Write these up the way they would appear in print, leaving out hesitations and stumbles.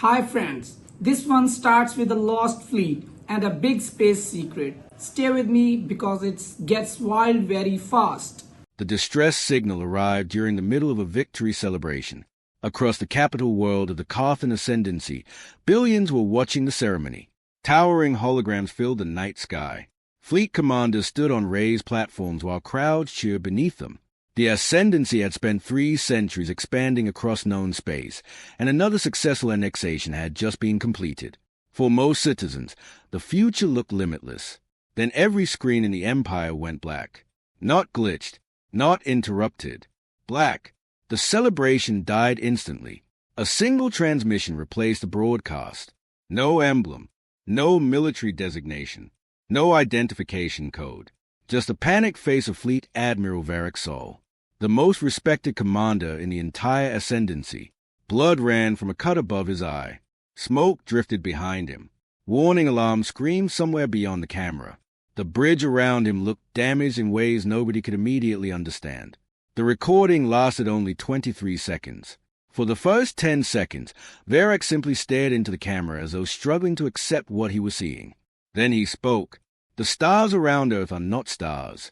Hi friends, this one starts with a lost fleet and a big space secret. Stay with me because it gets wild very fast. The distress signal arrived during the middle of a victory celebration. Across the capital world of the Carthan Ascendancy, billions were watching the ceremony. Towering holograms filled the night sky. Fleet commanders stood on raised platforms while crowds cheered beneath them. The Ascendancy had spent 3 centuries expanding across known space, and another successful annexation had just been completed. For most citizens, the future looked limitless. Then every screen in the Empire went black. Not glitched, not interrupted. Black. The celebration died instantly. A single transmission replaced the broadcast. No emblem, no military designation, no identification code. Just the panicked face of Fleet Admiral Varric Sol, the most respected commander in the entire Ascendancy. Blood ran from a cut above his eye. Smoke drifted behind him. Warning alarms screamed somewhere beyond the camera. The bridge around him looked damaged in ways nobody could immediately understand. The recording lasted only 23 seconds. For the first 10 seconds, Varric simply stared into the camera as though struggling to accept what he was seeing. Then he spoke. The stars around Earth are not stars.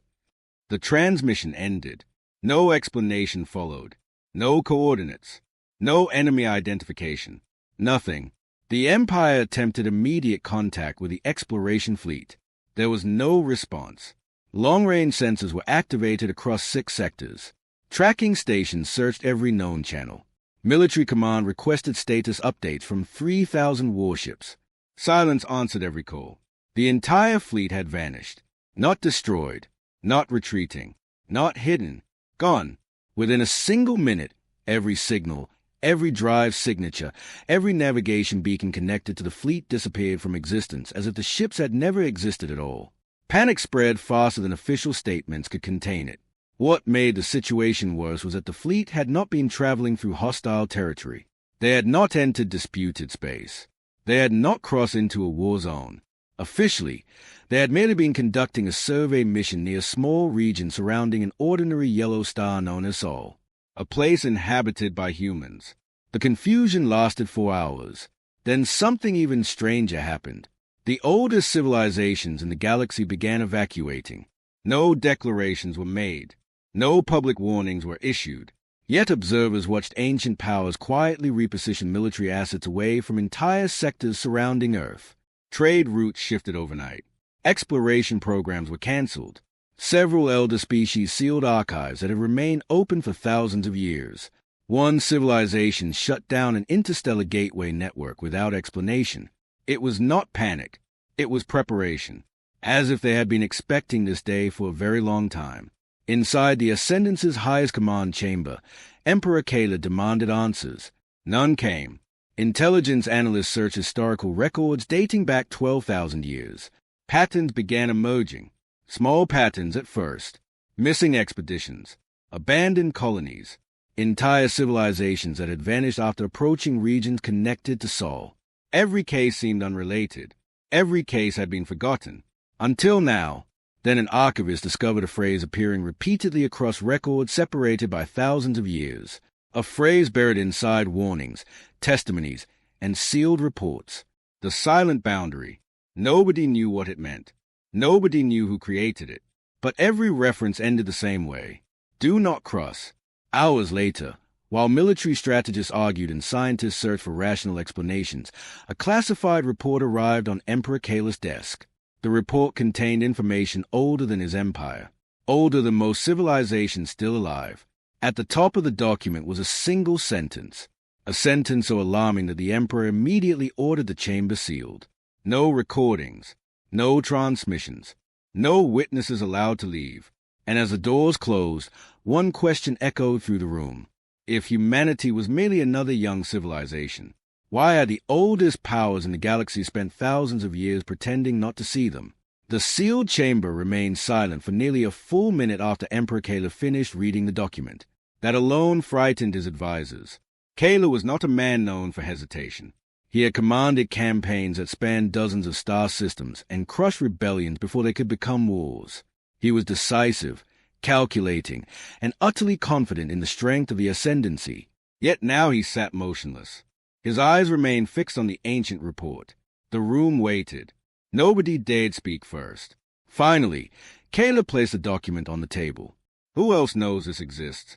The transmission ended. No explanation followed. No coordinates. No enemy identification. Nothing. The Empire attempted immediate contact with the exploration fleet. There was no response. Long-range sensors were activated across 6 sectors. Tracking stations searched every known channel. Military command requested status updates from 3,000 warships. Silence answered every call. The entire fleet had vanished. Not destroyed. Not retreating. Not hidden. Gone. Within a single minute, every signal, every drive signature, every navigation beacon connected to the fleet disappeared from existence as if the ships had never existed at all. Panic spread faster than official statements could contain it. What made the situation worse was that the fleet had not been traveling through hostile territory. They had not entered disputed space. They had not crossed into a war zone. Officially, they had merely been conducting a survey mission near a small region surrounding an ordinary yellow star known as Sol, a place inhabited by humans. The confusion lasted for hours. Then something even stranger happened. The oldest civilizations in the galaxy began evacuating. No declarations were made. No public warnings were issued. Yet observers watched ancient powers quietly reposition military assets away from entire sectors surrounding Earth. Trade routes shifted overnight. Exploration programs were canceled. Several elder species sealed archives that had remained open for thousands of years. One civilization shut down an interstellar gateway network without explanation. It was not panic. It was preparation, as if they had been expecting this day for a very long time. Inside the Ascendance's highest command chamber, Emperor Kayla demanded answers. None came. Intelligence analysts searched historical records dating back 12,000 years. Patterns began emerging. Small patterns at first. Missing expeditions. Abandoned colonies. Entire civilizations that had vanished after approaching regions connected to Sol. Every case seemed unrelated. Every case had been forgotten. Until now. Then an archivist discovered a phrase appearing repeatedly across records separated by thousands of years. A phrase buried inside warnings, testimonies, and sealed reports. The silent boundary. Nobody knew what it meant. Nobody knew who created it. But every reference ended the same way. Do not cross. Hours later, while military strategists argued and scientists searched for rational explanations, a classified report arrived on Emperor Kayla's desk. The report contained information older than his empire, older than most civilizations still alive. At the top of the document was a single sentence, a sentence so alarming that the Emperor immediately ordered the chamber sealed. No recordings, no transmissions, no witnesses allowed to leave. And as the doors closed, one question echoed through the room. If humanity was merely another young civilization, why had the oldest powers in the galaxy spent thousands of years pretending not to see them? The sealed chamber remained silent for nearly a full minute after Emperor Kayla finished reading the document. That alone frightened his advisors. Kayla was not a man known for hesitation. He had commanded campaigns that spanned dozens of star systems and crushed rebellions before they could become wars. He was decisive, calculating, and utterly confident in the strength of the Ascendancy. Yet now he sat motionless. His eyes remained fixed on the ancient report. The room waited. Nobody dared speak first. Finally, Caleb placed the document on the table. Who else knows this exists?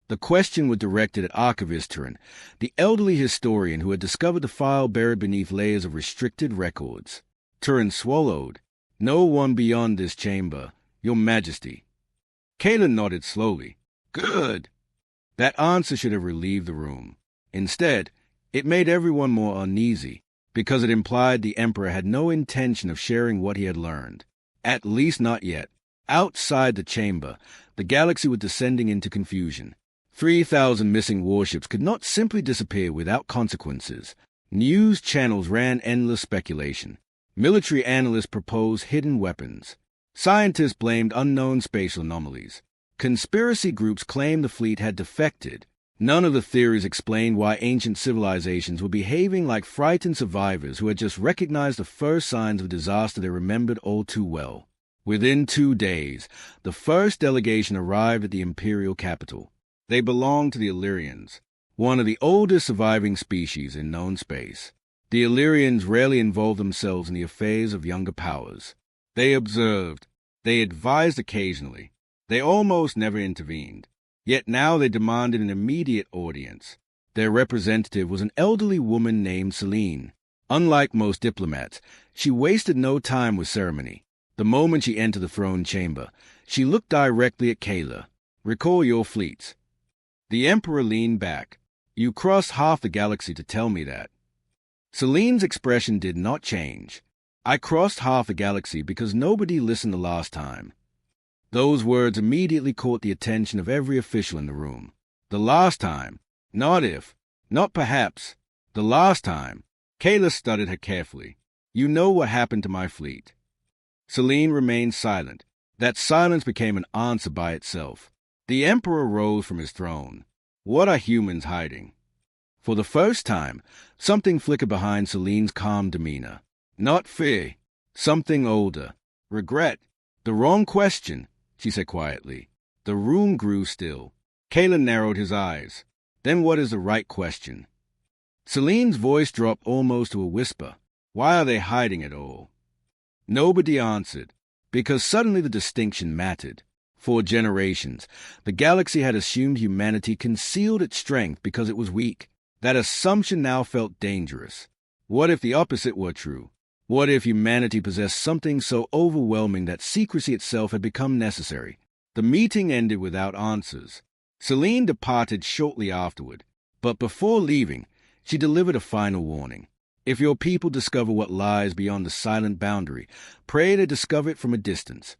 The question was directed at Archivist Turin, the elderly historian who had discovered the file buried beneath layers of restricted records. Turin swallowed. No one beyond this chamber, Your Majesty. Caleb nodded slowly. Good. That answer should have relieved the room. Instead, it made everyone more uneasy, because it implied the Emperor had no intention of sharing what he had learned. At least not yet. Outside the chamber, the galaxy was descending into confusion. 3,000 missing warships could not simply disappear without consequences. News channels ran endless speculation. Military analysts proposed hidden weapons. Scientists blamed unknown spatial anomalies. Conspiracy groups claimed the fleet had defected. None of the theories explained why ancient civilizations were behaving like frightened survivors who had just recognized the first signs of disaster they remembered all too well. Within 2 days, the first delegation arrived at the imperial capital. They belonged to the Illyrians, one of the oldest surviving species in known space. The Illyrians rarely involved themselves in the affairs of younger powers. They observed. They advised occasionally. They almost never intervened. Yet now they demanded an immediate audience. Their representative was an elderly woman named Celine. Unlike most diplomats, she wasted no time with ceremony. The moment she entered the throne chamber, she looked directly at Kayla. Recall your fleets. The Emperor leaned back. You crossed half the galaxy to tell me that. Celine's expression did not change. I crossed half the galaxy because nobody listened the last time. Those words immediately caught the attention of every official in the room. The last time. Not if. Not perhaps. The last time. Kayla studied her carefully. You know what happened to my fleet. Celine remained silent. That silence became an answer by itself. The Emperor rose from his throne. What are humans hiding? For the first time, something flickered behind Celine's calm demeanor. Not fear. Something older. Regret. The wrong question, she said quietly. The room grew still. Kayla narrowed his eyes. Then what is the right question? Celine's voice dropped almost to a whisper. Why are they hiding it all? Nobody answered, because suddenly the distinction mattered. For generations, the galaxy had assumed humanity concealed its strength because it was weak. That assumption now felt dangerous. What if the opposite were true? What if humanity possessed something so overwhelming that secrecy itself had become necessary? The meeting ended without answers. Celine departed shortly afterward, but before leaving, she delivered a final warning. If your people discover what lies beyond the silent boundary, pray they discover it from a distance.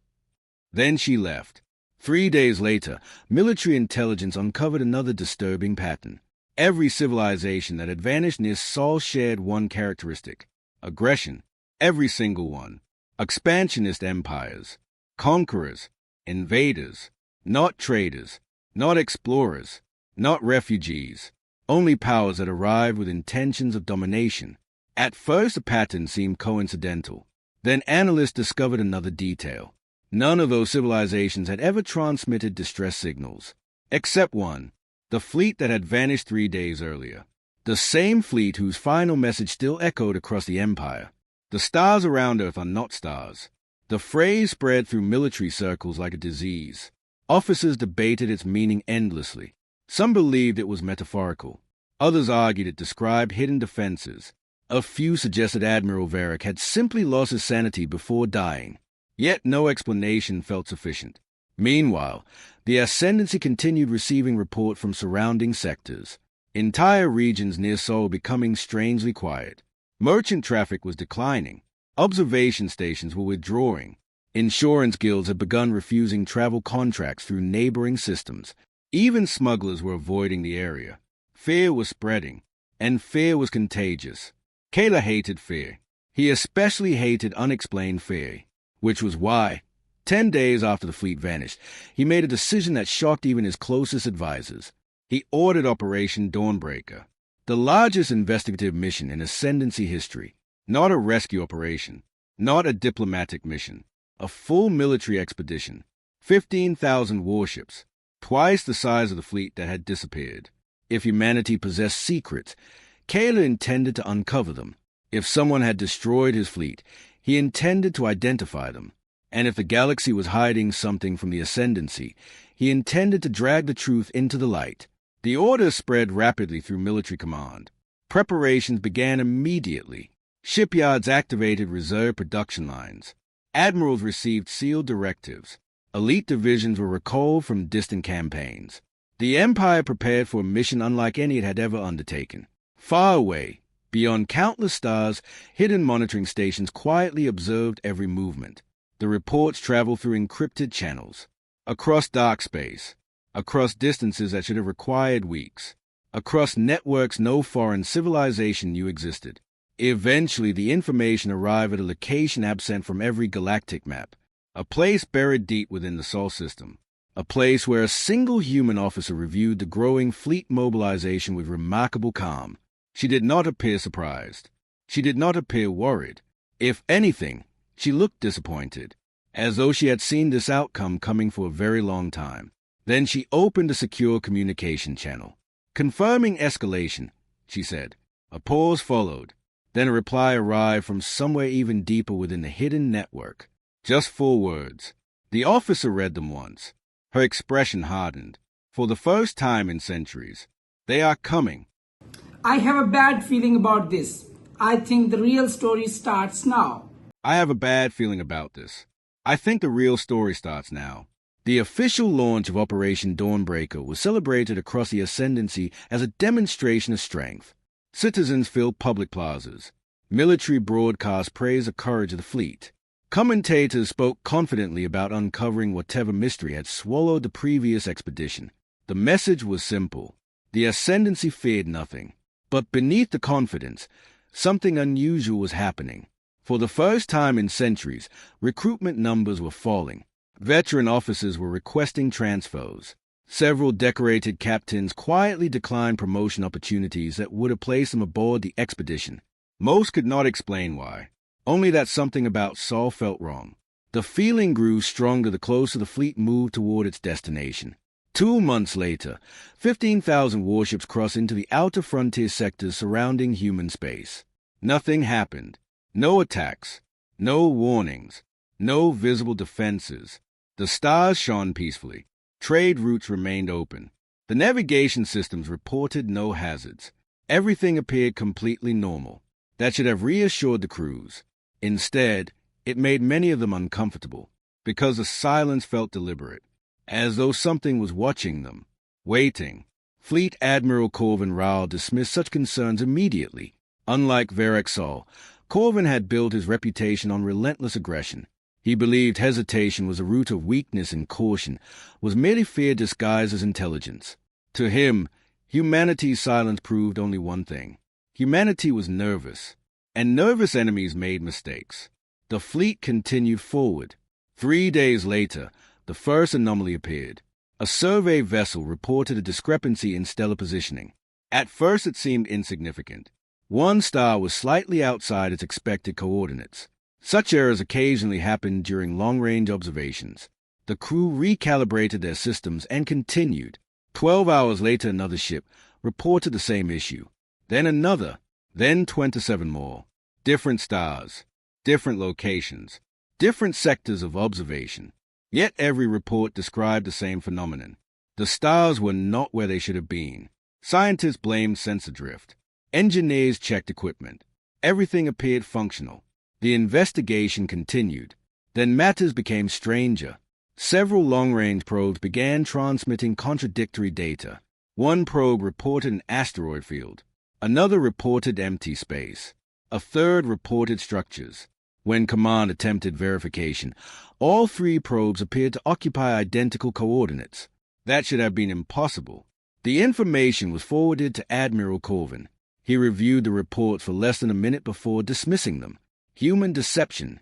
Then she left. 3 days later, military intelligence uncovered another disturbing pattern. Every civilization that had vanished near Sol shared one characteristic: aggression. Every single one. Expansionist empires. Conquerors. Invaders. Not traders. Not explorers. Not refugees. Only powers that arrived with intentions of domination. At first, the pattern seemed coincidental. Then analysts discovered another detail. None of those civilizations had ever transmitted distress signals. Except one. The fleet that had vanished 3 days earlier. The same fleet whose final message still echoed across the Empire. The stars around Earth are not stars. The phrase spread through military circles like a disease. Officers debated its meaning endlessly. Some believed it was metaphorical. Others argued it described hidden defenses. A few suggested Admiral Varric had simply lost his sanity before dying. Yet no explanation felt sufficient. Meanwhile, the Ascendancy continued receiving report from surrounding sectors. Entire regions near Sol were becoming strangely quiet. Merchant traffic was declining. Observation stations were withdrawing. Insurance guilds had begun refusing travel contracts through neighboring systems. Even smugglers were avoiding the area. Fear was spreading, and fear was contagious. Kayla hated fear. He especially hated unexplained fear, which was why, 10 days after the fleet vanished, he made a decision that shocked even his closest advisors. He ordered Operation Dawnbreaker, the largest investigative mission in Ascendancy history. Not a rescue operation, not a diplomatic mission, a full military expedition, 15,000 warships, twice the size of the fleet that had disappeared. If humanity possessed secrets, Kayla intended to uncover them. If someone had destroyed his fleet, he intended to identify them. And if the galaxy was hiding something from the Ascendancy, he intended to drag the truth into the light. The order spread rapidly through military command. Preparations began immediately. Shipyards activated reserve production lines. Admirals received sealed directives. Elite divisions were recalled from distant campaigns. The Empire prepared for a mission unlike any it had ever undertaken. Far away, beyond countless stars, hidden monitoring stations quietly observed every movement. The reports traveled through encrypted channels, across dark space, across distances that should have required weeks, across networks no foreign civilization knew existed. Eventually, the information arrived at a location absent from every galactic map, a place buried deep within the Sol system, a place where a single human officer reviewed the growing fleet mobilization with remarkable calm. She did not appear surprised. She did not appear worried. If anything, she looked disappointed, as though she had seen this outcome coming for a very long time. Then she opened a secure communication channel. "Confirming escalation," she said. A pause followed. Then a reply arrived from somewhere even deeper within the hidden network. Just 4 words. The officer read them once. Her expression hardened. For the first time in centuries. "They are coming." I have a bad feeling about this. I think the real story starts now. I have a bad feeling about this. I think the real story starts now. The official launch of Operation Dawnbreaker was celebrated across the Ascendancy as a demonstration of strength. Citizens filled public plazas. Military broadcasts praised the courage of the fleet. Commentators spoke confidently about uncovering whatever mystery had swallowed the previous expedition. The message was simple. The Ascendancy feared nothing. But beneath the confidence, something unusual was happening. For the first time in centuries, recruitment numbers were falling. Veteran officers were requesting transfers. Several decorated captains quietly declined promotion opportunities that would have placed them aboard the expedition. Most could not explain why, only that something about Sol felt wrong. The feeling grew stronger the closer the fleet moved toward its destination. 2 months later, 15,000 warships crossed into the outer frontier sectors surrounding human space. Nothing happened. No attacks. No warnings. No visible defenses. The stars shone peacefully. Trade routes remained open. The navigation systems reported no hazards. Everything appeared completely normal. That should have reassured the crews. Instead, it made many of them uncomfortable, because the silence felt deliberate, as though something was watching them, waiting. Fleet Admiral Corvin Rao dismissed such concerns immediately. Unlike Varric Sol, Corvin had built his reputation on relentless aggression. He believed hesitation was a root of weakness and caution was merely fear disguised as intelligence. To him, humanity's silence proved only one thing. Humanity was nervous, and nervous enemies made mistakes. The fleet continued forward. 3 days later, the first anomaly appeared. A survey vessel reported a discrepancy in stellar positioning. At first it seemed insignificant. One star was slightly outside its expected coordinates. Such errors occasionally happened during long-range observations. The crew recalibrated their systems and continued. 12 hours later, another ship reported the same issue. Then another. Then 27 more. Different stars. Different locations. Different sectors of observation. Yet every report described the same phenomenon. The stars were not where they should have been. Scientists blamed sensor drift. Engineers checked equipment. Everything appeared functional. The investigation continued. Then matters became stranger. Several long-range probes began transmitting contradictory data. One probe reported an asteroid field. Another reported empty space. A third reported structures. When Command attempted verification, all 3 probes appeared to occupy identical coordinates. That should have been impossible. The information was forwarded to Admiral Corvin. He reviewed the reports for less than a minute before dismissing them. Human deception.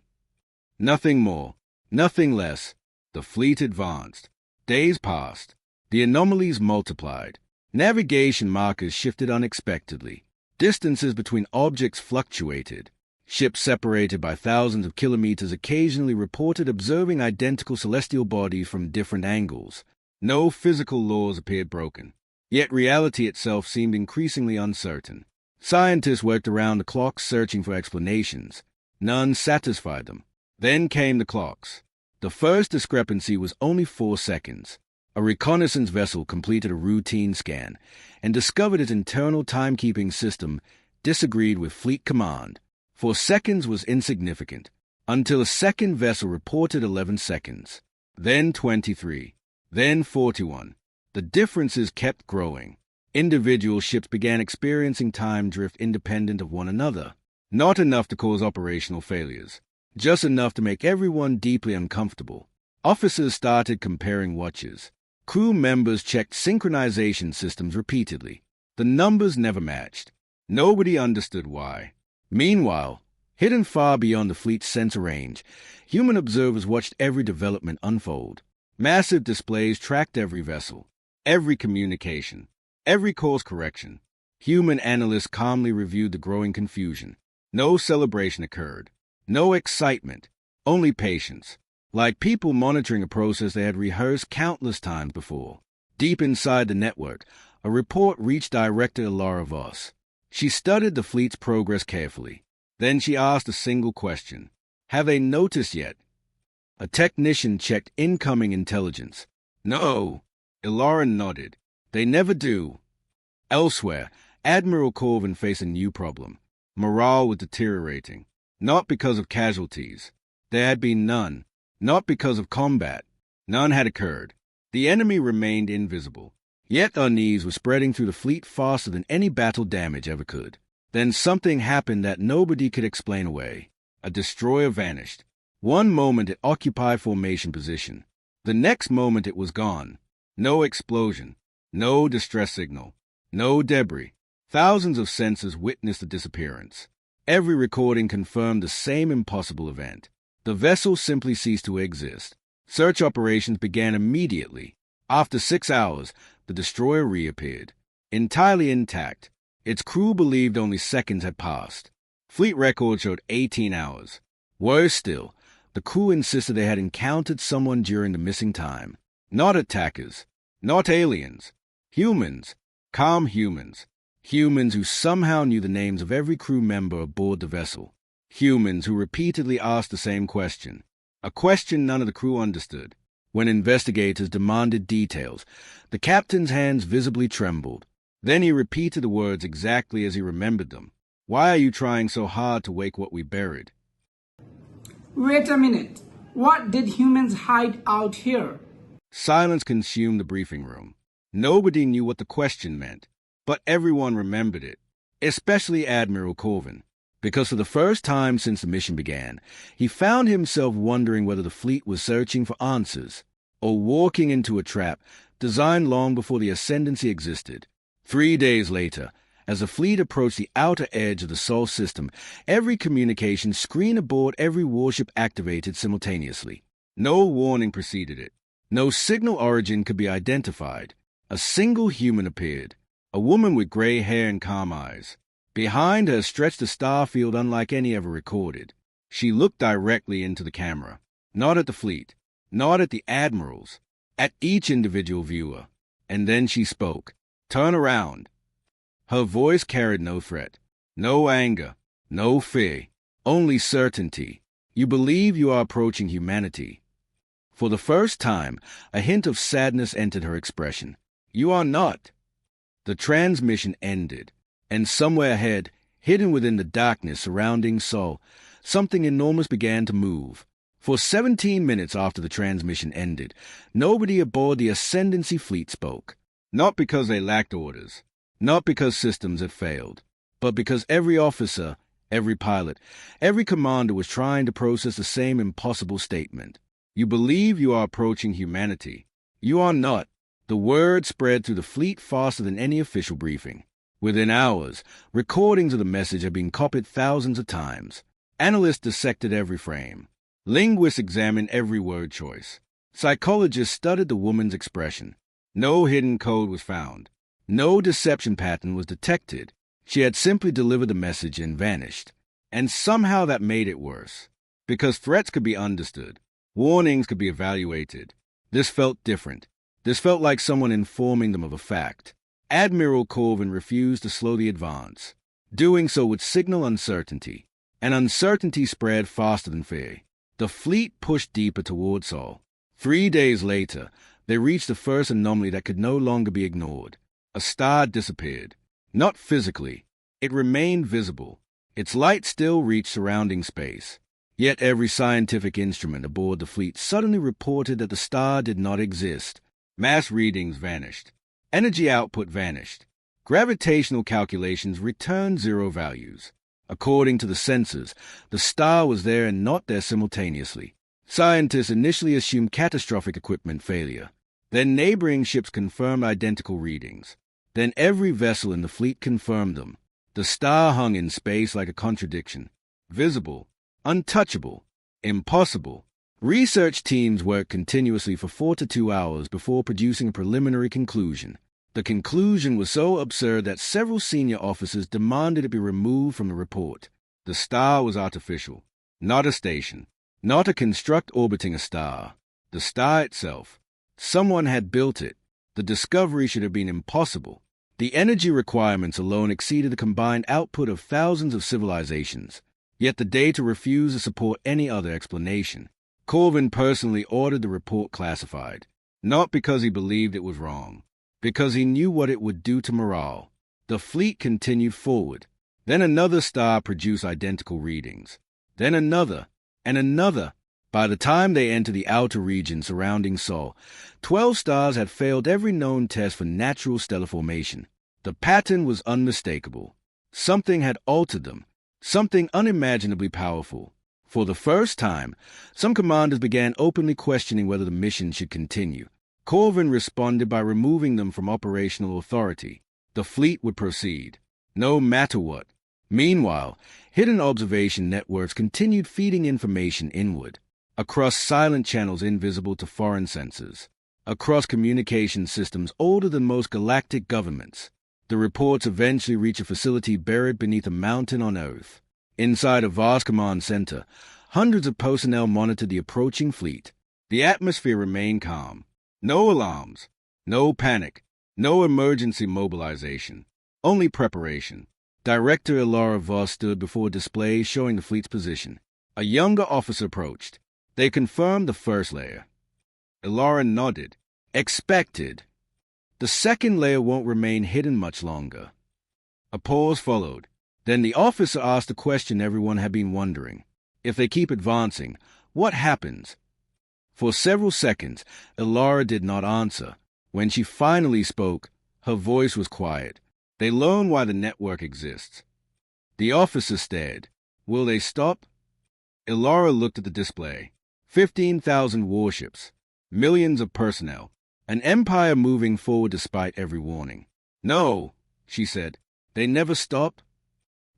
Nothing more, nothing less. The fleet advanced. Days passed. The anomalies multiplied. Navigation markers shifted unexpectedly. Distances between objects fluctuated. Ships separated by thousands of kilometers occasionally reported observing identical celestial bodies from different angles. No physical laws appeared broken. Yet reality itself seemed increasingly uncertain. Scientists worked around the clocks searching for explanations. None satisfied them. Then came the clocks. The first discrepancy was only 4 seconds. A reconnaissance vessel completed a routine scan and discovered its internal timekeeping system disagreed with fleet command. 4 seconds was insignificant, until a second vessel reported 11 seconds. Then 23. Then 41. The differences kept growing. Individual ships began experiencing time drift independent of one another. Not enough to cause operational failures, just enough to make everyone deeply uncomfortable. Officers started comparing watches. Crew members checked synchronization systems repeatedly. The numbers never matched. Nobody understood why. Meanwhile, hidden far beyond the fleet's sensor range, human observers watched every development unfold. Massive displays tracked every vessel, every communication, every course correction. Human analysts calmly reviewed the growing confusion. No celebration occurred. No excitement. Only patience. Like people monitoring a process they had rehearsed countless times before. Deep inside the network, a report reached Director Ilara Voss. She studied the fleet's progress carefully. Then she asked a single question. Have they noticed yet? A technician checked incoming intelligence. No. Ilara nodded. They never do. Elsewhere, Admiral Corvin faced a new problem. Morale was deteriorating. Not because of casualties. There had been none. Not because of combat. None had occurred. The enemy remained invisible. Yet unease was spreading through the fleet faster than any battle damage ever could. Then something happened that nobody could explain away. A destroyer vanished. One moment it occupied formation position. The next moment it was gone. No explosion. No distress signal. No debris. Thousands of sensors witnessed the disappearance. Every recording confirmed the same impossible event. The vessel simply ceased to exist. Search operations began immediately. After 6 hours, the destroyer reappeared, entirely intact. Its crew believed only seconds had passed. Fleet records showed 18 hours. Worse still, the crew insisted they had encountered someone during the missing time. Not attackers, not aliens. Humans, calm humans. Humans who somehow knew the names of every crew member aboard the vessel. Humans who repeatedly asked the same question. A question none of the crew understood. When investigators demanded details, the captain's hands visibly trembled. Then he repeated the words exactly as he remembered them. Why are you trying so hard to wake what we buried? Wait a minute. What did humans hide out here? Silence consumed the briefing room. Nobody knew what the question meant, but everyone remembered it, especially Admiral Corvin. Because for the first time since the mission began, he found himself wondering whether the fleet was searching for answers or walking into a trap designed long before the Ascendancy existed. 3 days later, as the fleet approached the outer edge of the Sol system, every communication screen aboard every warship activated simultaneously. No warning preceded it. No signal origin could be identified. A single human appeared, a woman with gray hair and calm eyes. Behind her stretched a star field unlike any ever recorded. She looked directly into the camera, not at the fleet, not at the admirals, at each individual viewer. And then she spoke. Turn around. Her voice carried no threat, no anger, no fear, only certainty. You believe you are approaching humanity. For the first time, a hint of sadness entered her expression. You are not. The transmission ended. And somewhere ahead, hidden within the darkness surrounding Sol, something enormous began to move. For 17 minutes after the transmission ended, nobody aboard the Ascendancy fleet spoke. Not because they lacked orders, not because systems had failed, but because every officer, every pilot, every commander was trying to process the same impossible statement. You believe you are approaching humanity. You are not. The word spread through the fleet faster than any official briefing. Within hours, recordings of the message had been copied thousands of times. Analysts dissected every frame. Linguists examined every word choice. Psychologists studied the woman's expression. No hidden code was found. No deception pattern was detected. She had simply delivered the message and vanished. And somehow that made it worse. Because threats could be understood. Warnings could be evaluated. This felt different. This felt like someone informing them of a fact. Admiral Corvin refused to slow the advance. Doing so would signal uncertainty, and uncertainty spread faster than fear. The fleet pushed deeper toward Sol. 3 days later, they reached the first anomaly that could no longer be ignored. A star disappeared. Not physically. It remained visible. Its light still reached surrounding space. Yet every scientific instrument aboard the fleet suddenly reported that the star did not exist. Mass readings vanished. Energy output vanished. Gravitational calculations returned zero values. According to the sensors, the star was there and not there simultaneously. Scientists initially assumed catastrophic equipment failure. Then neighboring ships confirmed identical readings. Then every vessel in the fleet confirmed them. The star hung in space like a contradiction. Visible, untouchable, impossible. Research teams worked continuously for 4 to 2 hours before producing a preliminary conclusion. The conclusion was so absurd that several senior officers demanded it be removed from the report. The star was artificial, not a station, not a construct orbiting a star. The star itself. Someone had built it. The discovery should have been impossible. The energy requirements alone exceeded the combined output of thousands of civilizations. Yet the data refused to support any other explanation. Corvin personally ordered the report classified, not because he believed it was wrong, because he knew what it would do to morale. The fleet continued forward. Then another star produced identical readings. Then another, and another. By the time they entered the outer region surrounding Sol, 12 stars had failed every known test for natural stellar formation. The pattern was unmistakable. Something had altered them, something unimaginably powerful. For the first time, some commanders began openly questioning whether the mission should continue. Corvin responded by removing them from operational authority. The fleet would proceed, no matter what. Meanwhile, hidden observation networks continued feeding information inward, across silent channels invisible to foreign sensors, across communication systems older than most galactic governments. The reports eventually reached a facility buried beneath a mountain on Earth. Inside a vast command center, hundreds of personnel monitored the approaching fleet. The atmosphere remained calm. No alarms, no panic, no emergency mobilization, only preparation. Director Ilara Voss stood before a display showing the fleet's position. A younger officer approached. They confirmed the first layer. Ilara nodded. Expected. The second layer won't remain hidden much longer. A pause followed. Then the officer asked the question everyone had been wondering. If they keep advancing, what happens? For several seconds, Ilara did not answer. When she finally spoke, her voice was quiet. They learn why the network exists. The officer stared. Will they stop? Ilara looked at the display. 15,000 warships, millions of personnel, an empire moving forward despite every warning. No, she said. They never stop.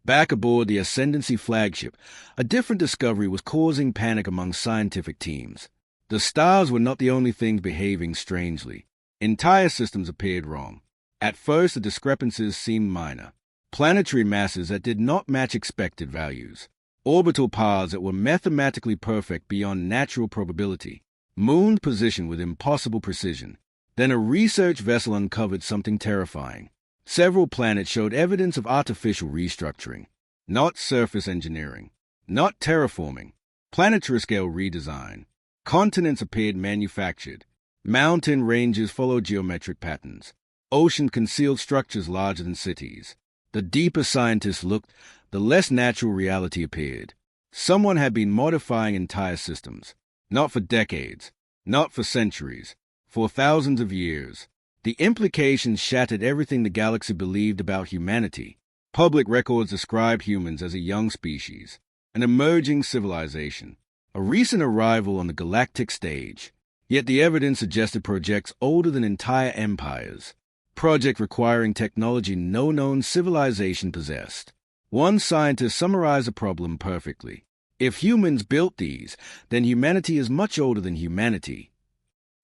Back aboard the Ascendancy flagship, a different discovery was causing panic among scientific teams. The stars were not the only things behaving strangely. Entire systems appeared wrong. At first, the discrepancies seemed minor. Planetary masses that did not match expected values. Orbital paths that were mathematically perfect beyond natural probability. Moon position with impossible precision. Then a research vessel uncovered something terrifying. Several planets showed evidence of artificial restructuring. Not surface engineering. Not terraforming. Planetary-scale redesign. Continents appeared manufactured. Mountain ranges followed geometric patterns. Ocean concealed structures larger than cities. The deeper scientists looked, the less natural reality appeared. Someone had been modifying entire systems. Not for decades. Not for centuries. For thousands of years. The implications shattered everything the galaxy believed about humanity. Public records described humans as a young species, an emerging civilization, a recent arrival on the galactic stage. Yet the evidence suggested projects older than entire empires. Project requiring technology no known civilization possessed. One scientist summarized the problem perfectly. If humans built these, then humanity is much older than humanity.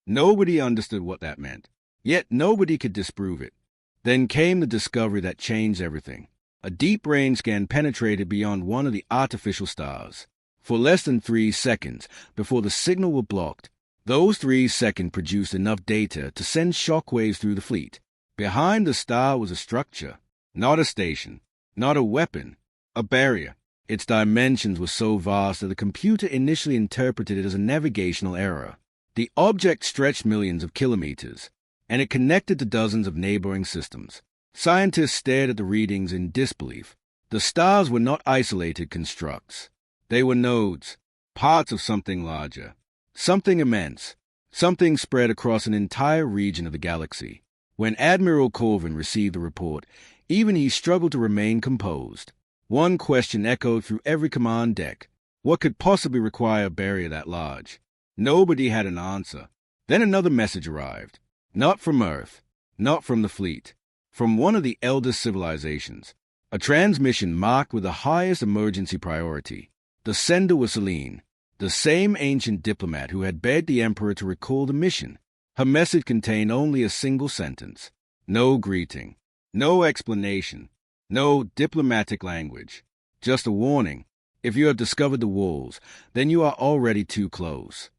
Nobody understood what that meant. Yet nobody could disprove it. Then came the discovery that changed everything. A deep-range scan penetrated beyond one of the artificial stars. For less than 3 seconds, before the signal was blocked, those 3 seconds produced enough data to send shockwaves through the fleet. Behind the star was a structure, not a station, Not a weapon, a barrier. Its dimensions were so vast that the computer initially interpreted it as a navigational error. The object stretched millions of kilometers, and it connected to dozens of neighboring systems. Scientists stared at the readings in disbelief. The stars were not isolated constructs. They were nodes, parts of something larger, something immense, something spread across an entire region of the galaxy. When Admiral Corvin received the report, even he struggled to remain composed. One question echoed through every command deck. What could possibly require a barrier that large? Nobody had an answer. Then another message arrived. Not from Earth, not from the fleet, from one of the eldest civilizations. A transmission marked with the highest emergency priority. The sender was Selene, the same ancient diplomat who had begged the Emperor to recall the mission. Her message contained only a single sentence. No greeting, no explanation, no diplomatic language. Just a warning. If you have discovered the walls, then you are already too close.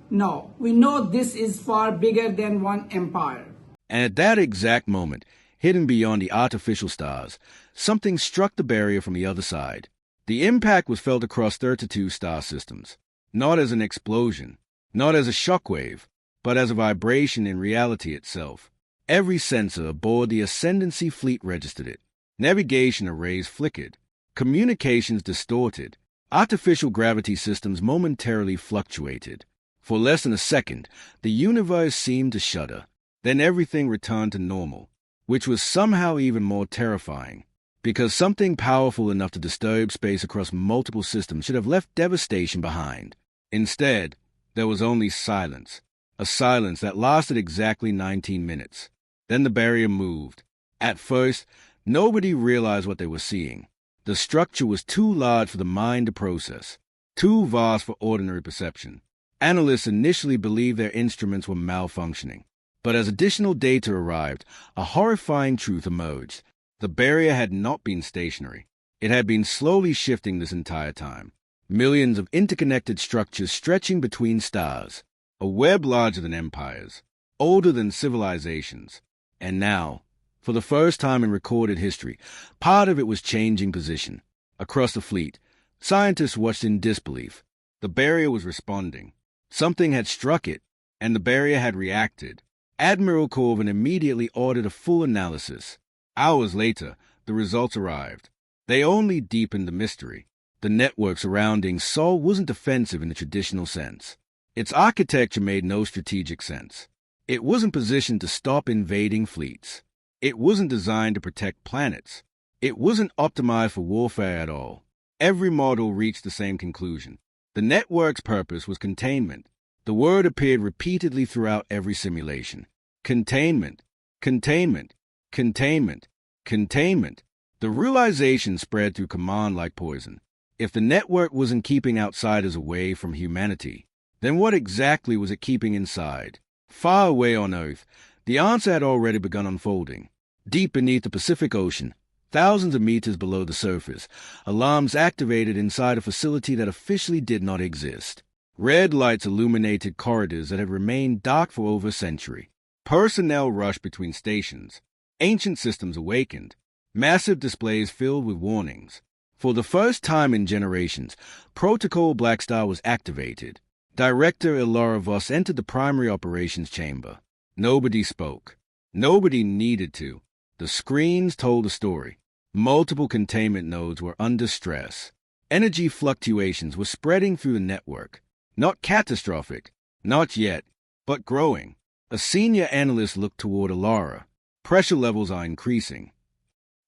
No, we know this is far bigger than one empire. And at that exact moment, hidden beyond the artificial stars, something struck the barrier from the other side. The impact was felt across 32 star systems, not as an explosion, not as a shockwave, but as a vibration in reality itself. Every sensor aboard the Ascendancy fleet registered it. Navigation arrays flickered, communications distorted, artificial gravity systems momentarily fluctuated. For less than a second, the universe seemed to shudder. Then everything returned to normal, which was somehow even more terrifying, because something powerful enough to disturb space across multiple systems should have left devastation behind. Instead, there was only silence, a silence that lasted exactly 19 minutes. Then the barrier moved. At first, nobody realized what they were seeing. The structure was too large for the mind to process, too vast for ordinary perception. Analysts initially believed their instruments were malfunctioning. But as additional data arrived, a horrifying truth emerged. The barrier had not been stationary. It had been slowly shifting this entire time. Millions of interconnected structures stretching between stars. A web larger than empires, older than civilizations. And now, for the first time in recorded history, part of it was changing position. Across the fleet, scientists watched in disbelief. The barrier was responding. Something had struck it, and the barrier had reacted. Admiral Corvin immediately ordered a full analysis. Hours later, the results arrived. They only deepened the mystery. The network surrounding Sol wasn't defensive in the traditional sense. Its architecture made no strategic sense. It wasn't positioned to stop invading fleets. It wasn't designed to protect planets. It wasn't optimized for warfare at all. Every model reached the same conclusion. The network's purpose was containment. The word appeared repeatedly throughout every simulation. Containment, containment, containment, containment. The realization spread through command like poison. If the network wasn't keeping outsiders away from humanity, then what exactly was it keeping inside? Far away on Earth, the answer had already begun unfolding. Deep beneath the Pacific Ocean, thousands of meters below the surface, alarms activated inside a facility that officially did not exist. Red lights illuminated corridors that had remained dark for over a century. Personnel rushed between stations. Ancient systems awakened. Massive displays filled with warnings. For the first time in generations, Protocol Blackstar was activated. Director Ilara Voss entered the primary operations chamber. Nobody spoke. Nobody needed to. The screens told a story. Multiple containment nodes were under stress. Energy fluctuations were spreading through the network. Not catastrophic, not yet, but growing. A senior analyst looked toward Ilara. Pressure levels are increasing.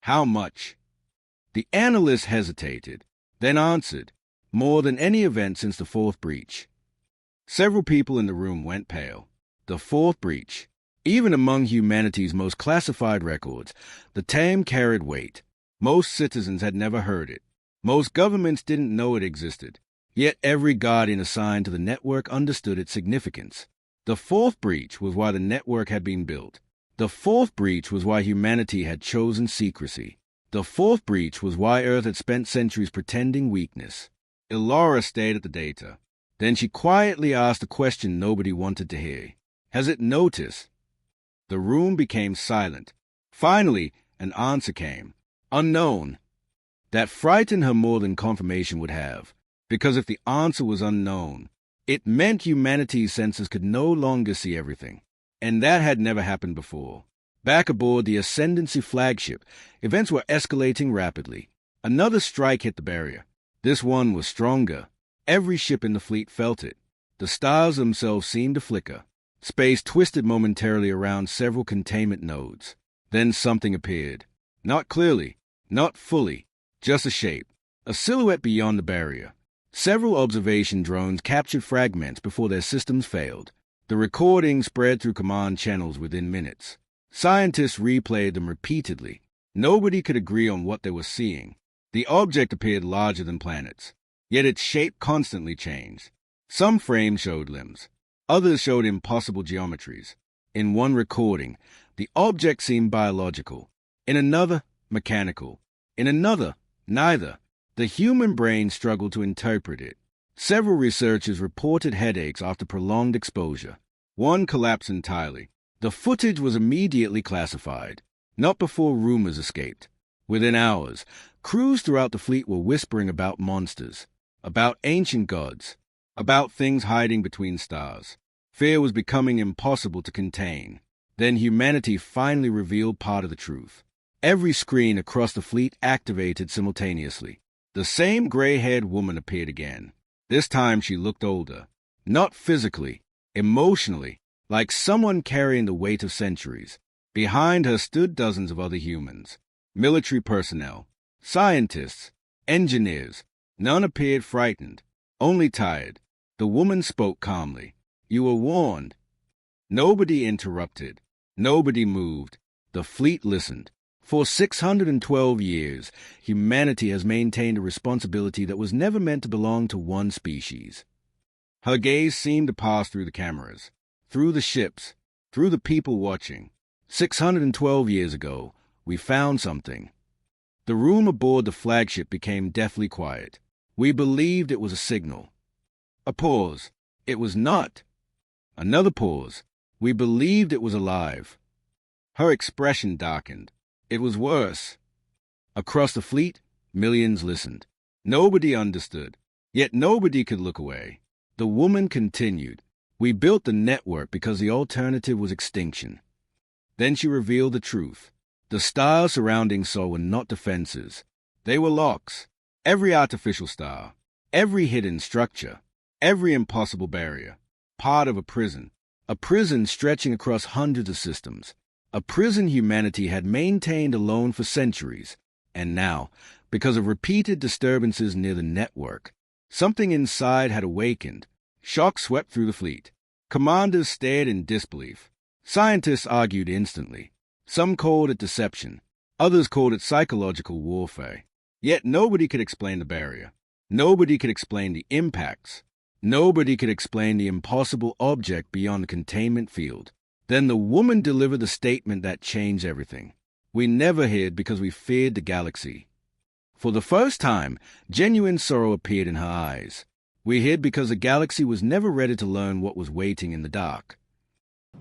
How much? The analyst hesitated, then answered, more than any event since the fourth breach. Several people in the room went pale. The fourth breach. Even among humanity's most classified records, the term carried weight. Most citizens had never heard it. Most governments didn't know it existed. Yet every guardian assigned to the network understood its significance. The fourth breach was why the network had been built. The fourth breach was why humanity had chosen secrecy. The fourth breach was why Earth had spent centuries pretending weakness. Ilara stared at the data. Then she quietly asked a question nobody wanted to hear. Has it noticed? The room became silent. Finally, an answer came. Unknown. That frightened her more than confirmation would have, because if the answer was unknown, it meant humanity's senses could no longer see everything. And that had never happened before. Back aboard the Ascendancy flagship, events were escalating rapidly. Another strike hit the barrier. This one was stronger. Every ship in the fleet felt it. The stars themselves seemed to flicker. Space twisted momentarily around several containment nodes. Then something appeared. Not clearly, not fully, just a shape, a silhouette beyond the barrier. Several observation drones captured fragments before their systems failed. The recording spread through command channels within minutes. Scientists replayed them repeatedly. Nobody could agree on what they were seeing. The object appeared larger than planets, yet its shape constantly changed. Some frames showed limbs. Others showed impossible geometries. In one recording, the object seemed biological. In another, mechanical. In another, neither. The human brain struggled to interpret it. Several researchers reported headaches after prolonged exposure. One collapsed entirely. The footage was immediately classified, not before rumors escaped. Within hours, crews throughout the fleet were whispering about monsters, about ancient gods, about things hiding between stars. Fear was becoming impossible to contain. Then humanity finally revealed part of the truth. Every screen across the fleet activated simultaneously. The same gray-haired woman appeared again. This time she looked older. Not physically, emotionally, like someone carrying the weight of centuries. Behind her stood dozens of other humans. Military personnel, scientists, engineers. None appeared frightened, only tired. The woman spoke calmly. "You were warned." Nobody interrupted. Nobody moved. The fleet listened. For 612 years, humanity has maintained a responsibility that was never meant to belong to one species. Her gaze seemed to pass through the cameras, through the ships, through the people watching. 612 years ago, we found something. The room aboard the flagship became deathly quiet. We believed it was a signal. A pause. It was not. Another pause. We believed it was alive. Her expression darkened. It was worse. Across the fleet, millions listened. Nobody understood, yet nobody could look away. The woman continued. We built the network because the alternative was extinction. Then she revealed the truth. The stars surrounding Sol were not defenses. They were locks. Every artificial star, every hidden structure, every impossible barrier, part of a prison stretching across hundreds of systems. A prison humanity had maintained alone for centuries, and now, because of repeated disturbances near the network, something inside had awakened. Shock swept through the fleet. Commanders stared in disbelief. Scientists argued instantly. Some called it deception. Others called it psychological warfare. Yet nobody could explain the barrier. Nobody could explain the impacts. Nobody could explain the impossible object beyond the containment field. Then the woman delivered the statement that changed everything. We never hid because we feared the galaxy. For the first time, genuine sorrow appeared in her eyes. We hid because the galaxy was never ready to learn what was waiting in the dark.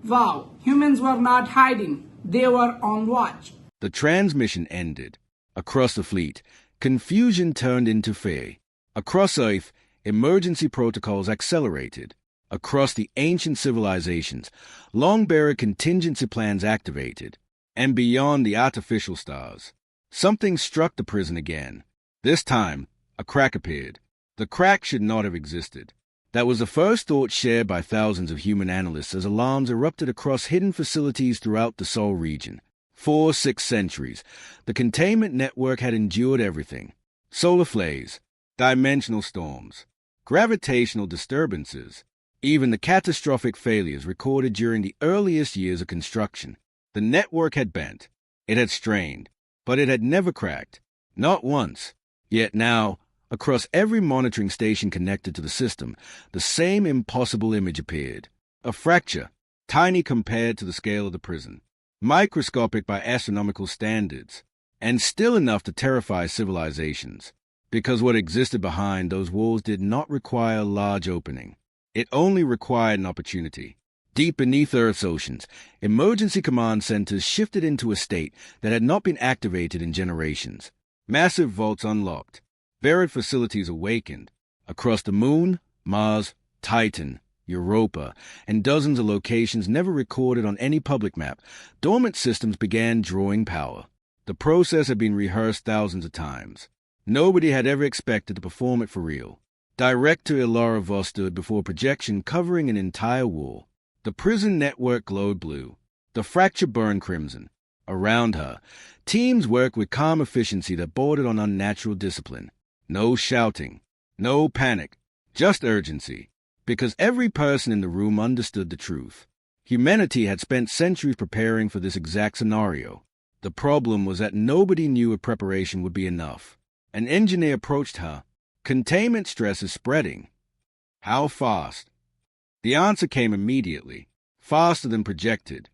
Wow, humans were not hiding. They were on watch. The transmission ended. Across the fleet, confusion turned into fear. Across Earth, emergency protocols accelerated. Across the ancient civilizations, long-bearer contingency plans activated. And beyond the artificial stars, something struck the prison again. This time, a crack appeared. The crack should not have existed. That was the first thought shared by thousands of human analysts as alarms erupted across hidden facilities throughout the Sol region. 6 centuries, the containment network had endured everything. Solar flares, dimensional storms, gravitational disturbances, even the catastrophic failures recorded during the earliest years of construction. The network had bent, it had strained, but it had never cracked. Not once. Yet now, across every monitoring station connected to the system, the same impossible image appeared. A fracture, tiny compared to the scale of the prison, microscopic by astronomical standards, and still enough to terrify civilizations, because what existed behind those walls did not require a large opening. It only required an opportunity. Deep beneath Earth's oceans, emergency command centers shifted into a state that had not been activated in generations. Massive vaults unlocked. Buried facilities awakened. Across the Moon, Mars, Titan, Europa, and dozens of locations never recorded on any public map, dormant systems began drawing power. The process had been rehearsed thousands of times. Nobody had ever expected to perform it for real. Director Ilara Voss stood before a projection covering an entire wall. The prison network glowed blue. The fracture burned crimson. Around her, teams worked with calm efficiency that bordered on unnatural discipline. No shouting, no panic, just urgency. Because every person in the room understood the truth. Humanity had spent centuries preparing for this exact scenario. The problem was that nobody knew if preparation would be enough. An engineer approached her. Containment stress is spreading. How fast? The answer came immediately, faster than projected.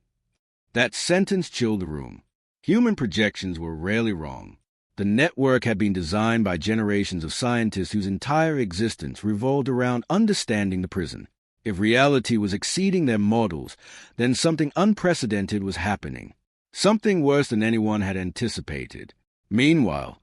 That sentence chilled the room. Human projections were rarely wrong. The network had been designed by generations of scientists whose entire existence revolved around understanding the prison. If reality was exceeding their models, then something unprecedented was happening. Something worse than anyone had anticipated. Meanwhile,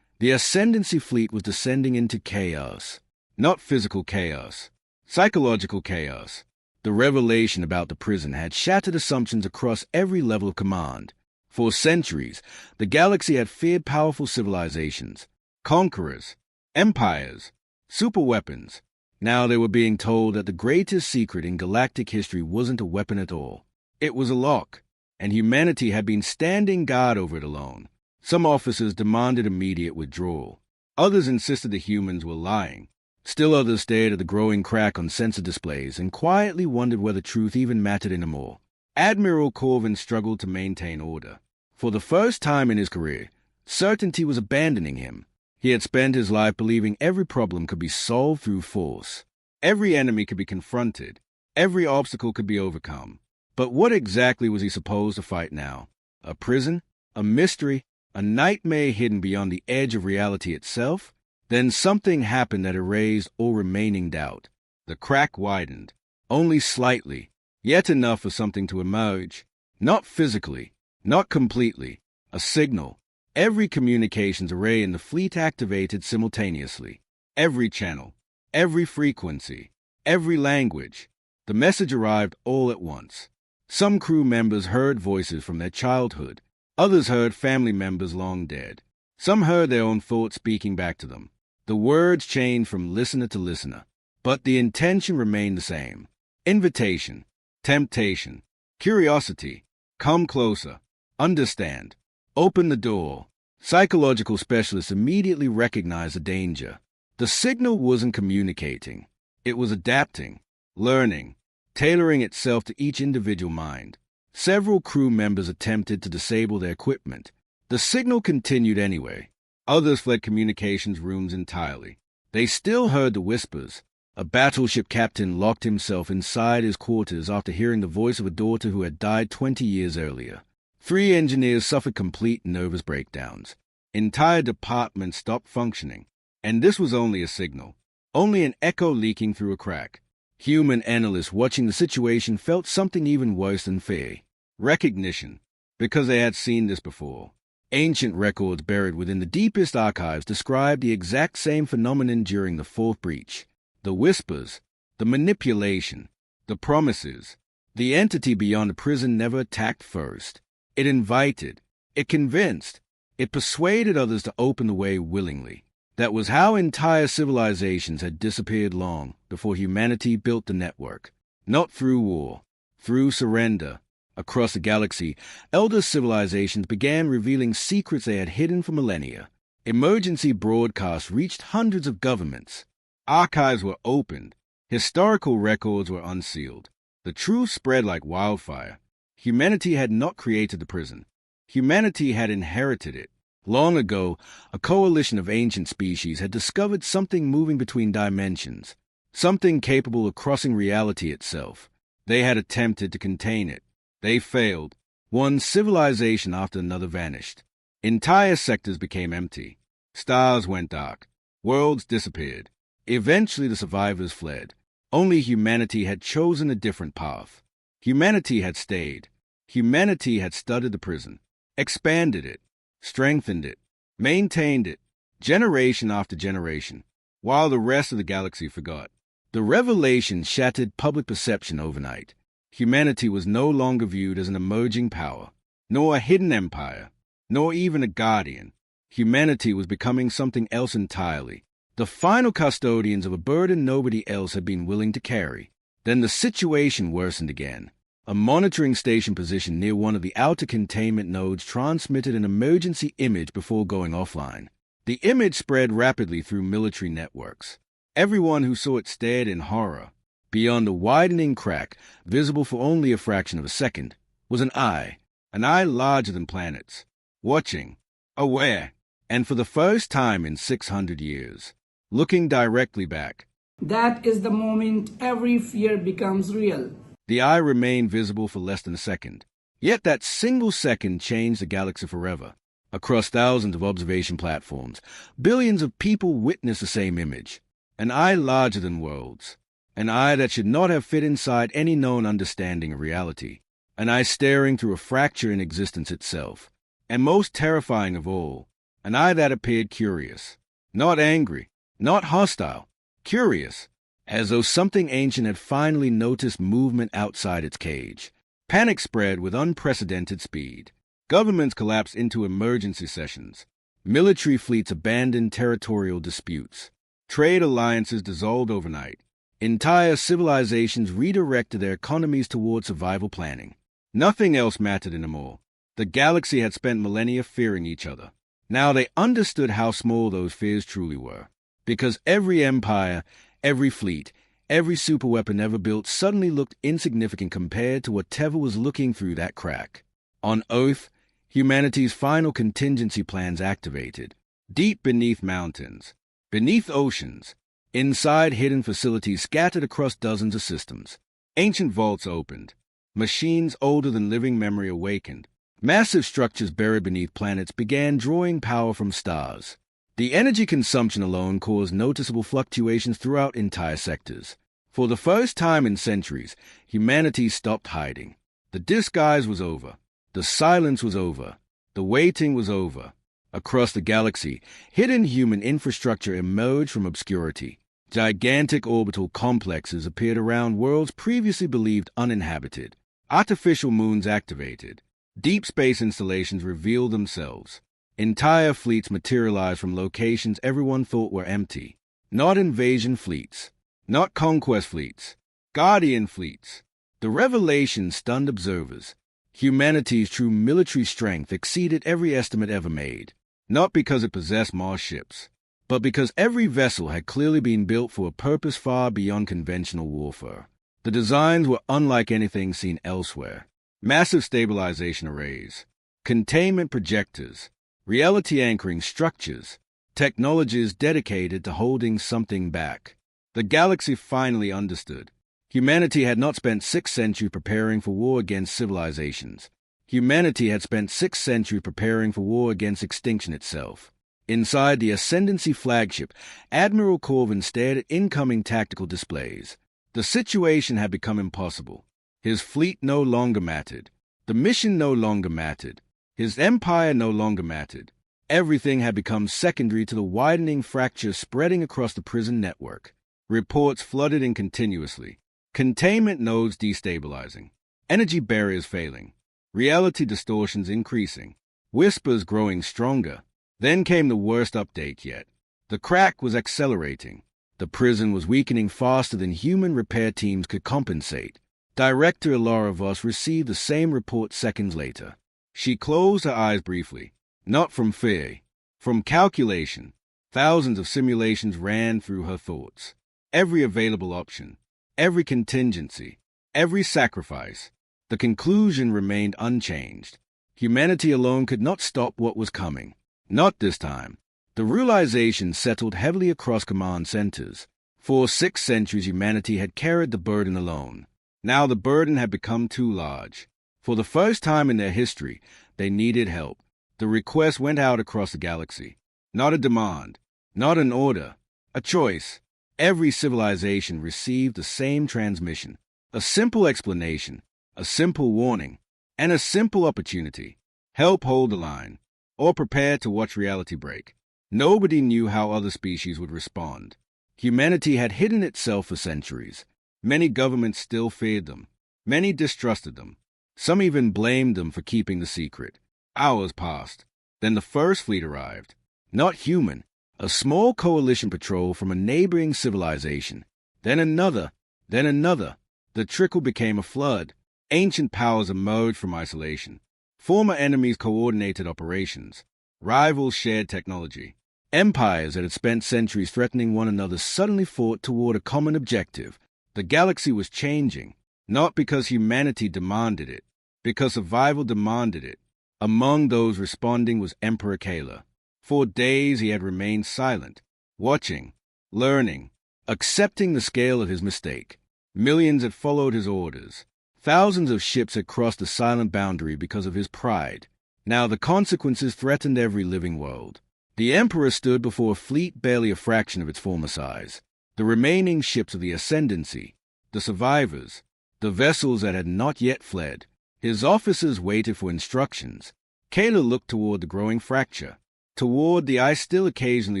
the Ascendancy fleet was descending into chaos. Not physical chaos. Psychological chaos. The revelation about the prison had shattered assumptions across every level of command. For centuries, the galaxy had feared powerful civilizations, conquerors, empires, superweapons. Now they were being told that the greatest secret in galactic history wasn't a weapon at all. It was a lock, and humanity had been standing guard over it alone. Some officers demanded immediate withdrawal. Others insisted the humans were lying. Still others stared at the growing crack on sensor displays and quietly wondered whether truth even mattered anymore. Admiral Corvin struggled to maintain order. For the first time in his career, certainty was abandoning him. He had spent his life believing every problem could be solved through force. Every enemy could be confronted. Every obstacle could be overcome. But what exactly was he supposed to fight now? A prison? A mystery? A nightmare hidden beyond the edge of reality itself? Then something happened that erased all remaining doubt. The crack widened, only slightly, yet enough for something to emerge. Not physically, not completely. A signal. Every communications array in the fleet activated simultaneously. Every channel, every frequency, every language. The message arrived all at once. Some crew members heard voices from their childhood. Others heard family members long dead. Some heard their own thoughts speaking back to them. The words changed from listener to listener, but the intention remained the same. Invitation, temptation, curiosity. Come closer. Understand. Open the door. Psychological specialists immediately recognized the danger. The signal wasn't communicating. It was adapting, learning, tailoring itself to each individual mind. Several crew members attempted to disable their equipment. The signal continued anyway. Others fled communications rooms entirely. They still heard the whispers. A battleship captain locked himself inside his quarters after hearing the voice of a daughter who had died 20 years earlier. 3 engineers suffered complete nervous breakdowns. Entire departments stopped functioning. And this was only a signal. Only an echo leaking through a crack. Human analysts watching the situation felt something even worse than fear. Recognition, because they had seen this before. Ancient records buried within the deepest archives described the exact same phenomenon during the 4th breach. The whispers, the manipulation, the promises. The entity beyond the prison never attacked first. It invited, it convinced, it persuaded others to open the way willingly. That was how entire civilizations had disappeared long before humanity built the network. Not through war, through surrender. Across the galaxy, elder civilizations began revealing secrets they had hidden for millennia. Emergency broadcasts reached hundreds of governments. Archives were opened. Historical records were unsealed. The truth spread like wildfire. Humanity had not created the prison. Humanity had inherited it. Long ago, a coalition of ancient species had discovered something moving between dimensions, something capable of crossing reality itself. They had attempted to contain it. They failed. One civilization after another vanished. Entire sectors became empty. Stars went dark. Worlds disappeared. Eventually the survivors fled. Only humanity had chosen a different path. Humanity had stayed. Humanity had studied the prison, expanded it, strengthened it, maintained it, generation after generation, while the rest of the galaxy forgot. The revelation shattered public perception overnight. Humanity was no longer viewed as an emerging power, nor a hidden empire, nor even a guardian. Humanity was becoming something else entirely, the final custodians of a burden nobody else had been willing to carry. Then the situation worsened again. A monitoring station positioned near one of the outer containment nodes transmitted an emergency image before going offline. The image spread rapidly through military networks. Everyone who saw it stared in horror. Beyond the widening crack, visible for only a fraction of a second, was an eye larger than planets, watching, aware, and for the first time in 600 years, looking directly back. That is the moment every fear becomes real. The eye remained visible for less than a second. Yet that single second changed the galaxy forever. Across thousands of observation platforms, billions of people witnessed the same image. An eye larger than worlds. An eye that should not have fit inside any known understanding of reality. An eye staring through a fracture in existence itself. And most terrifying of all, an eye that appeared curious. Not angry, not hostile, curious, as though something ancient had finally noticed movement outside its cage. Panic spread with unprecedented speed. Governments collapsed into emergency sessions. Military fleets abandoned territorial disputes. Trade alliances dissolved overnight. Entire civilizations redirected their economies toward survival planning. Nothing else mattered anymore. The galaxy had spent millennia fearing each other. Now they understood how small those fears truly were. Because every empire, every fleet, every superweapon ever built suddenly looked insignificant compared to whatever was looking through that crack. On Earth, humanity's final contingency plans activated. Deep beneath mountains, beneath oceans, inside hidden facilities scattered across dozens of systems. Ancient vaults opened. Machines older than living memory awakened. Massive structures buried beneath planets began drawing power from stars. The energy consumption alone caused noticeable fluctuations throughout entire sectors. For the first time in centuries, humanity stopped hiding. The disguise was over. The silence was over. The waiting was over. Across the galaxy, hidden human infrastructure emerged from obscurity. Gigantic orbital complexes appeared around worlds previously believed uninhabited. Artificial moons activated. Deep space installations revealed themselves. Entire fleets materialized from locations everyone thought were empty. Not invasion fleets. Not conquest fleets. Guardian fleets. The revelation stunned observers. Humanity's true military strength exceeded every estimate ever made. Not because it possessed Mars ships, but because every vessel had clearly been built for a purpose far beyond conventional warfare. The designs were unlike anything seen elsewhere. Massive stabilization arrays, containment projectors, reality anchoring structures, technologies dedicated to holding something back. The galaxy finally understood. Humanity had not spent 6 centuries preparing for war against civilizations. Humanity had spent 6 centuries preparing for war against extinction itself. Inside the Ascendancy flagship, Admiral Corvin stared at incoming tactical displays. The situation had become impossible. His fleet no longer mattered. The mission no longer mattered. His empire no longer mattered. Everything had become secondary to the widening fracture spreading across the prison network. Reports flooded in continuously. Containment nodes destabilizing. Energy barriers failing. Reality distortions increasing. Whispers growing stronger. Then came the worst update yet. The crack was accelerating. The prison was weakening faster than human repair teams could compensate. Director Ilara Voss received the same report seconds later. She closed her eyes briefly. Not from fear, from calculation. Thousands of simulations ran through her thoughts. Every available option, every contingency, every sacrifice. The conclusion remained unchanged. Humanity alone could not stop what was coming. Not this time. The realization settled heavily across command centers. For 6 centuries, humanity had carried the burden alone. Now the burden had become too large. For the first time in their history, they needed help. The request went out across the galaxy. Not a demand, not an order, a choice. Every civilization received the same transmission. A simple explanation. A simple warning, and a simple opportunity. Help hold the line, or prepare to watch reality break. Nobody knew how other species would respond. Humanity had hidden itself for centuries. Many governments still feared them. Many distrusted them. Some even blamed them for keeping the secret. Hours passed. Then the first fleet arrived. Not human, a small coalition patrol from a neighboring civilization. Then another. The trickle became a flood. Ancient powers emerged from isolation. Former enemies coordinated operations. Rivals shared technology. Empires that had spent centuries threatening one another suddenly fought toward a common objective. The galaxy was changing, not because humanity demanded it, because survival demanded it. Among those responding was Emperor Kayla. For days he had remained silent, watching, learning, accepting the scale of his mistake. Millions had followed his orders. Thousands of ships had crossed the silent boundary because of his pride. Now the consequences threatened every living world. The Emperor stood before a fleet barely a fraction of its former size. The remaining ships of the Ascendancy, the survivors, the vessels that had not yet fled. His officers waited for instructions. Kayla looked toward the growing fracture, toward the ice still occasionally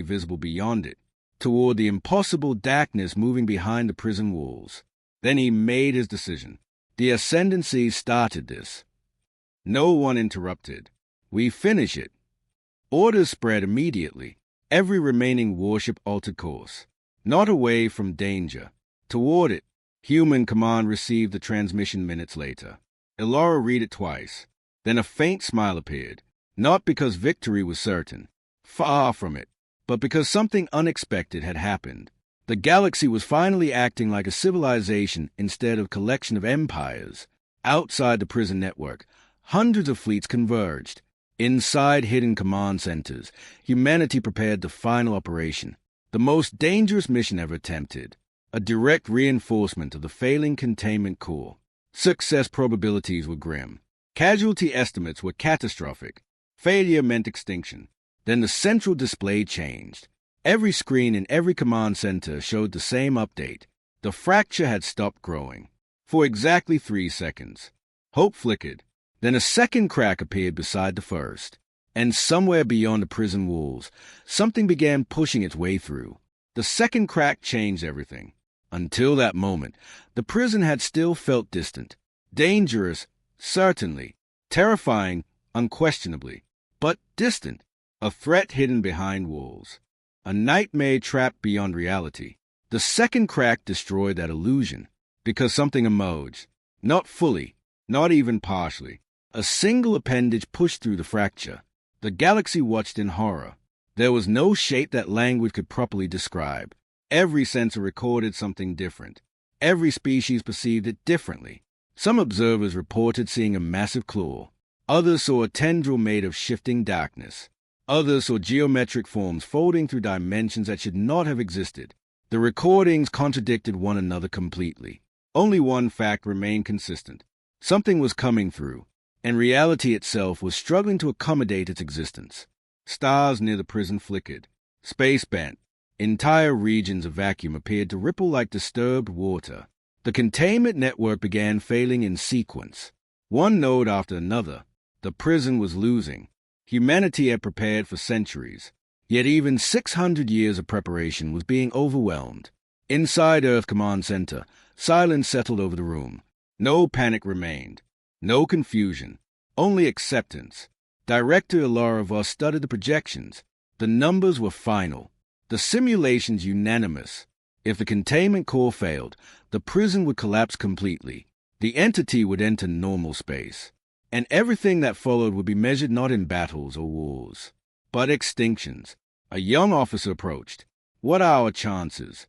visible beyond it, toward the impossible darkness moving behind the prison walls. Then he made his decision. The Ascendancy started this. No one interrupted. We finish it. Orders spread immediately. Every remaining warship altered course. Not away from danger. Toward it. Human command received the transmission minutes later. Elora read it twice. Then a faint smile appeared. Not because victory was certain. Far from it. But because something unexpected had happened. The galaxy was finally acting like a civilization instead of a collection of empires. Outside the prison network, hundreds of fleets converged. Inside hidden command centers, humanity prepared the final operation, the most dangerous mission ever attempted, a direct reinforcement of the failing containment core. Success probabilities were grim. Casualty estimates were catastrophic. Failure meant extinction. Then the central display changed. Every screen in every command center showed the same update. The fracture had stopped growing. For exactly 3 seconds. Hope flickered. Then a second crack appeared beside the first. And somewhere beyond the prison walls, something began pushing its way through. The second crack changed everything. Until that moment, the prison had still felt distant. Dangerous, certainly. Terrifying, unquestionably. But distant. A threat hidden behind walls. A nightmare trapped beyond reality. The second crack destroyed that illusion. Because something emerged. Not fully, not even partially. A single appendage pushed through the fracture. The galaxy watched in horror. There was no shape that language could properly describe. Every sensor recorded something different. Every species perceived it differently. Some observers reported seeing a massive claw. Others saw a tendril made of shifting darkness. Others saw geometric forms folding through dimensions that should not have existed. The recordings contradicted one another completely. Only one fact remained consistent. Something was coming through, and reality itself was struggling to accommodate its existence. Stars near the prison flickered. Space bent. Entire regions of vacuum appeared to ripple like disturbed water. The containment network began failing in sequence. One node after another, the prison was losing. Humanity had prepared for centuries. Yet even 600 years of preparation was being overwhelmed. Inside Earth Command Center, silence settled over the room. No panic remained. No confusion. Only acceptance. Director Elora Voss studied the projections. The numbers were final. The simulations unanimous. If the containment core failed, the prison would collapse completely. The entity would enter normal space. And everything that followed would be measured not in battles or wars, but extinctions. A young officer approached. What are our chances?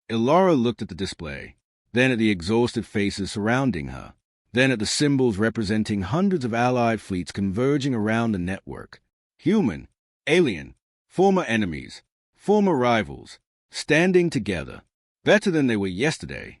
Elora looked at the display, then at the exhausted faces surrounding her, then at the symbols representing hundreds of allied fleets converging around the network. Human, alien, former enemies, former rivals, standing together, better than they were yesterday.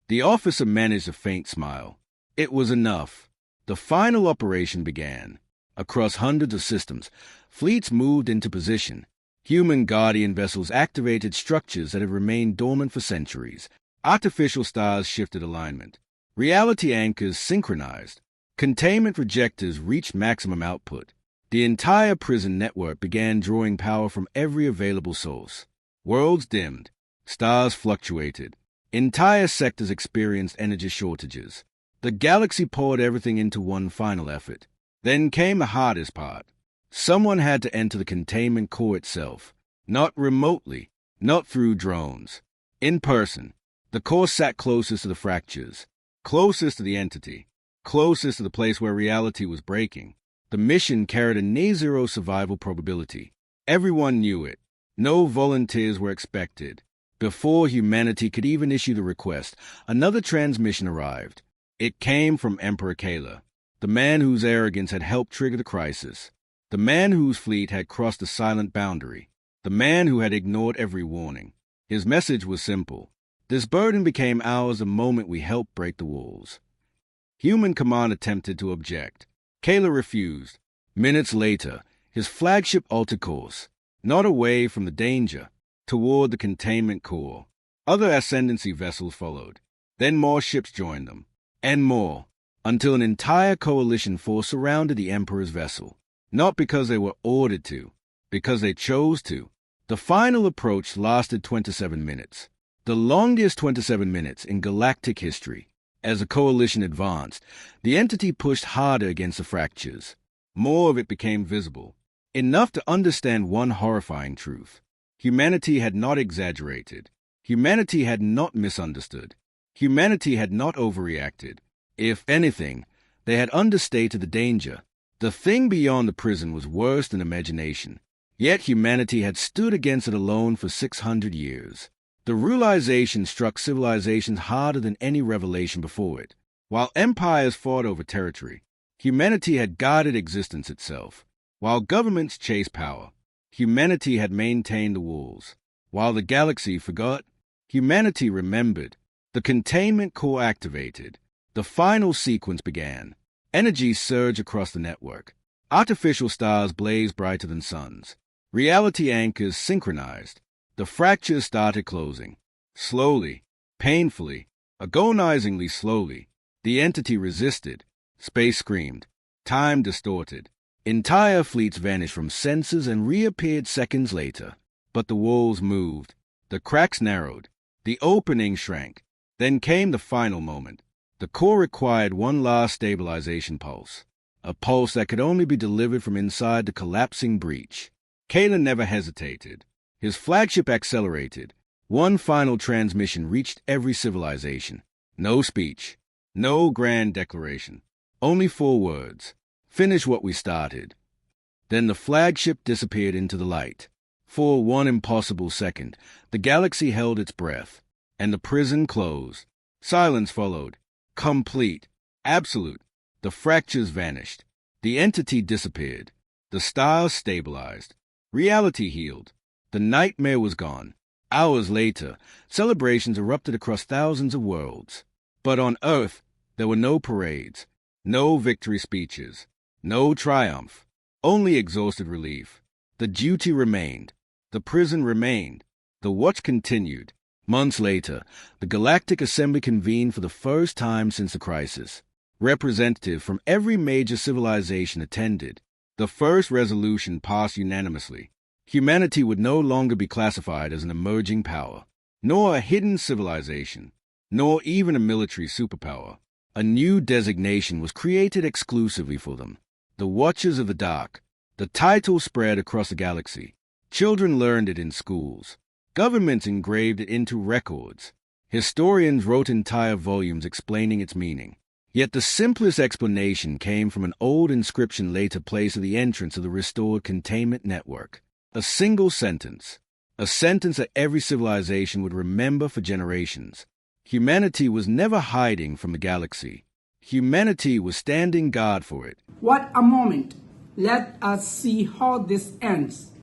The officer managed a faint smile. It was enough. The final operation began. Across hundreds of systems, fleets moved into position. Human guardian vessels activated structures that had remained dormant for centuries. Artificial stars shifted alignment. Reality anchors synchronized. Containment rejectors reached maximum output. The entire prison network began drawing power from every available source. Worlds dimmed. Stars fluctuated. Entire sectors experienced energy shortages. The galaxy poured everything into one final effort. Then came the hardest part. Someone had to enter the containment core itself. Not remotely, not through drones. In person. The core sat closest to the fractures, closest to the entity, closest to the place where reality was breaking. The mission carried a near-zero survival probability. Everyone knew it. No volunteers were expected. Before humanity could even issue the request, another transmission arrived. It came from Emperor Kayla, the man whose arrogance had helped trigger the crisis, the man whose fleet had crossed the silent boundary, the man who had ignored every warning. His message was simple. This burden became ours the moment we helped break the walls. Human Command attempted to object. Kayla refused. Minutes later, his flagship altered course, not away from the danger, toward the containment core. Other Ascendancy vessels followed. Then more ships joined them, and more, until an entire coalition force surrounded the Emperor's vessel. Not because they were ordered to, because they chose to. The final approach lasted 27 minutes, the longest 27 minutes in galactic history. As the coalition advanced, the entity pushed harder against the fractures. More of it became visible, enough to understand one horrifying truth. Humanity had not exaggerated. Humanity had not misunderstood. Humanity had not overreacted. If anything, they had understated the danger. The thing beyond the prison was worse than imagination. Yet humanity had stood against it alone for 600 years. The realization struck civilizations harder than any revelation before it. While empires fought over territory, humanity had guarded existence itself. While governments chased power, humanity had maintained the walls. While the galaxy forgot, humanity remembered. The containment core activated. The final sequence began. Energy surged across the network. Artificial stars blazed brighter than suns. Reality anchors synchronized. The fractures started closing. Slowly, painfully, agonizingly slowly. The entity resisted. Space screamed. Time distorted. Entire fleets vanished from sensors and reappeared seconds later. But the walls moved. The cracks narrowed. The opening shrank. Then came the final moment. The core required one last stabilization pulse. A pulse that could only be delivered from inside the collapsing breach. Kayla never hesitated. His flagship accelerated. One final transmission reached every civilization. No speech. No grand declaration. Only 4 words. Finish what we started. Then the flagship disappeared into the light. For one impossible second, the galaxy held its breath, and the prison closed. Silence followed. Complete. Absolute. The fractures vanished. The entity disappeared. The stars stabilized. Reality healed. The nightmare was gone. Hours later, celebrations erupted across thousands of worlds. But on Earth, there were no parades, no victory speeches, no triumph, only exhausted relief. The duty remained. The prison remained. The watch continued. Months later, the Galactic Assembly convened for the first time since the crisis. Representatives from every major civilization attended. The first resolution passed unanimously. Humanity would no longer be classified as an emerging power, nor a hidden civilization, nor even a military superpower. A new designation was created exclusively for them. The Watchers of the Dark. The title spread across the galaxy. Children learned it in schools. Governments engraved it into records. Historians wrote entire volumes explaining its meaning. Yet the simplest explanation came from an old inscription later placed at the entrance of the restored containment network. A single sentence. A sentence that every civilization would remember for generations. Humanity was never hiding from the galaxy. Humanity was standing guard for it. What a moment! Let us see how this ends.